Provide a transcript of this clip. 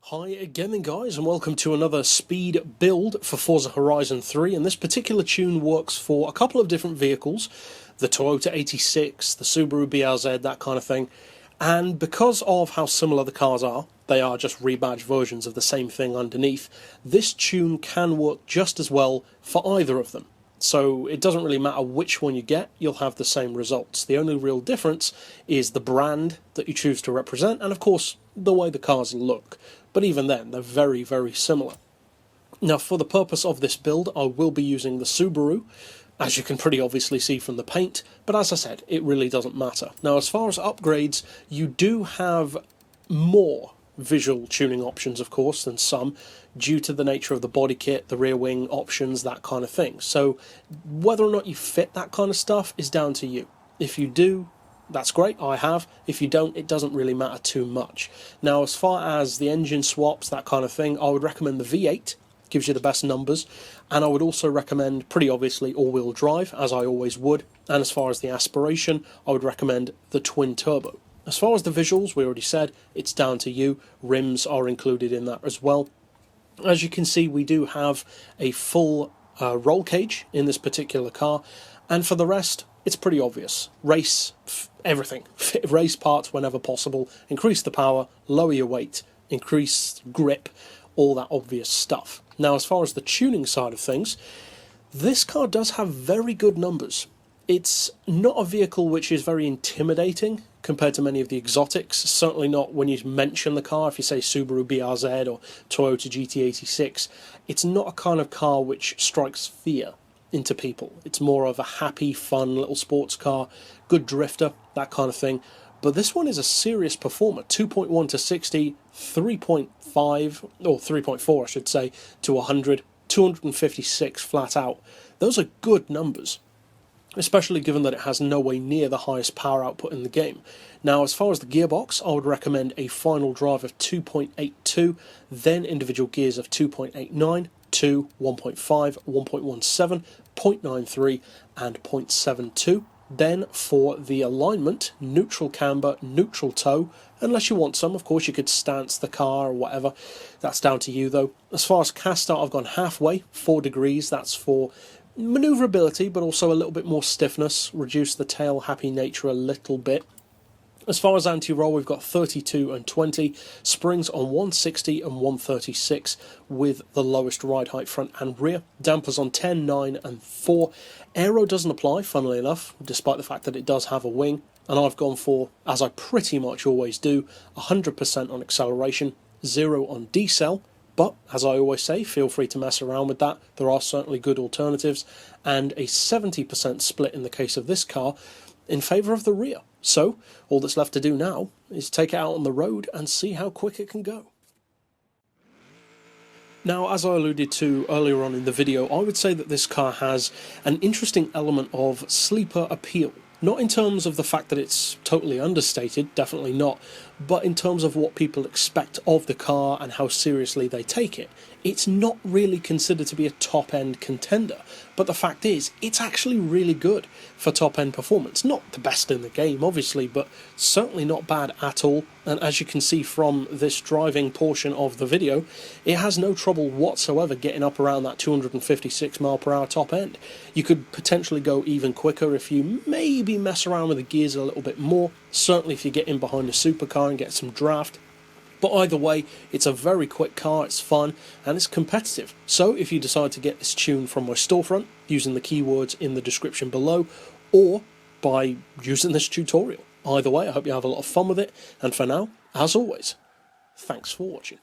Hi again then guys, and welcome to another speed build for Forza Horizon 3, and this particular tune works for a couple of different vehicles, the Toyota 86, the Subaru BRZ, that kind of thing, and because of how similar the cars are, they are just rebadged versions of the same thing underneath, this tune can work just as well for either of them. So it doesn't really matter which one you get, you'll have the same results. The only real difference is the brand that you choose to represent, and of course the way the cars look. But even then, they're very, very similar. Now, for the purpose of this build, I will be using the Subaru, as you can pretty obviously see from the paint, but as I said, it really doesn't matter. Now, as far as upgrades, you do have more visual tuning options, of course, than some, due to the nature of the body kit, the rear wing options, that kind of thing. So, whether or not you fit that kind of stuff is down to you. If you do, that's great, I have. If you don't, it doesn't really matter too much. Now, as far as the engine swaps, that kind of thing, I would recommend the V8, gives you the best numbers, and I would also recommend, pretty obviously, all-wheel drive, as I always would, and as far as the aspiration, I would recommend the twin-turbo. As far as the visuals, we already said, it's down to you. Rims are included in that as well. As you can see, we do have a full roll cage in this particular car, and for the rest, it's pretty obvious. Race, everything. Race parts whenever possible, increase the power, lower your weight, increase grip, all that obvious stuff. Now, as far as the tuning side of things, this car does have very good numbers. It's not a vehicle which is very intimidating compared to many of the exotics, certainly not when you mention the car. If you say Subaru BRZ or Toyota GT86, it's not a kind of car which strikes fear into people. It's more of a happy, fun little sports car, good drifter, that kind of thing. But this one is a serious performer. 2.1 to 60, 3.5, or 3.4 I should say, to 100, 256 flat out. Those are good numbers, especially given that it has no way near the highest power output in the game. Now, as far as the gearbox, I would recommend a final drive of 2.82, then individual gears of 2.89, 2, 1.5, 1.17, 0.93 and 0.72. Then for the alignment, neutral camber, neutral toe, unless you want some, of course you could stance the car or whatever, that's down to you though. As far as cast start, I've gone halfway, 4 degrees, that's for manoeuvrability but also a little bit more stiffness, reduce the tail happy nature a little bit. As far as anti-roll, we've got 32 and 20, springs on 160 and 136 with the lowest ride height front and rear, dampers on 10, 9 and 4. Aero doesn't apply, funnily enough, despite the fact that it does have a wing, and I've gone for, as I pretty much always do, 100% on acceleration, 0 on decel, but as I always say, feel free to mess around with that, there are certainly good alternatives, and a 70% split in the case of this car in favour of the rear. So, all that's left to do now is take it out on the road and see how quick it can go. Now, as I alluded to earlier on in the video, I would say that this car has an interesting element of sleeper appeal. Not in terms of the fact that it's totally understated, definitely not, but in terms of what people expect of the car and how seriously they take it. It's not really considered to be a top-end contender, but the fact is, it's actually really good for top-end performance. Not the best in the game, obviously, but certainly not bad at all, and as you can see from this driving portion of the video, it has no trouble whatsoever getting up around that 256 mph top end. You could potentially go even quicker if you maybe mess around with the gears a little bit more, certainly if you get in behind a supercar and get some draft. But either way, it's a very quick car, it's fun, and it's competitive. So if you decide to get this tune from my storefront, using the keywords in the description below, or by using this tutorial, either way, I hope you have a lot of fun with it, and for now, as always, thanks for watching.